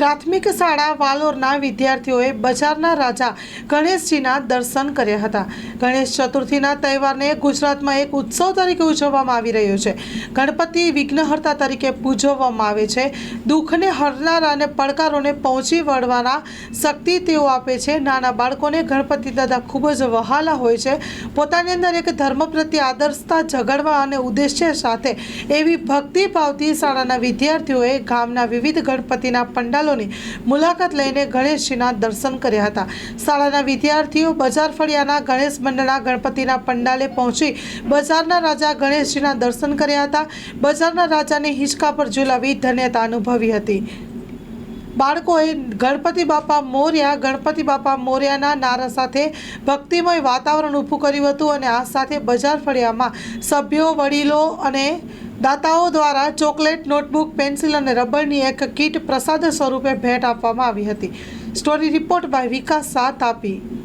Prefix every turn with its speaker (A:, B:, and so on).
A: પ્રાથમિક શાળા વાલોરના વિદ્યાર્થીઓએ બજારના રાજા ગણેશજીના દર્શન કર્યા હતા। ગણેશ ચતુર્થીના તહેવારને ગુજરાતમાં એક ઉત્સવ તરીકે ઉજવવામાં આવી રહ્યો છે। ગણપતિ વિઘ્નહર્તા તરીકે પૂજવવામાં આવે છે। દુઃખને હરનારા અને પડકારોને પહોંચી વળવાના શક્તિ તેઓ આપે છે। નાના બાળકોને ગણપતિ દાદા ખૂબ જ વહાલા હોય છે। પોતાની અંદર એક ધર્મ પ્રત્યે આદર્શતા જગાડવા અને ઉદ્દેશ્ય સાથે એવી ભક્તિભાવથી શાળાના વિદ્યાર્થીઓએ ગામના વિવિધ ગણપતિના પંડાલોની મુલાકાત લઈને ગણેશજીના દર્શન કર્યા હતા। શાળાના વિદ્યાર્થીઓ બજાર ફળિયાના ગણેશ મંડળના ગણપતિના પંડાલે પહોંચી બજારના રાજા ગણેશજીના દર્શન કર્યા હતા। બજારના રાજાને હિંચકા પર ઝુલાવી ધન્યતા અનુભવી હતી। બાળકોએ ગણપતિ બાપા મોર્યાના નારા સાથે ભક્તિમય વાતાવરણ ઊભું કર્યું હતું અને આ સાથે બજાર ફળિયામાં સભ્યો, વડીલો અને દાતાઓ દ્વારા ચોકલેટ, નોટબુક, પેન્સિલ અને રબરની એક કીટ પ્રસાદ સ્વરૂપે ભેટ આપવામાં આવી હતી। Story report by Vikas Shah, Tapi.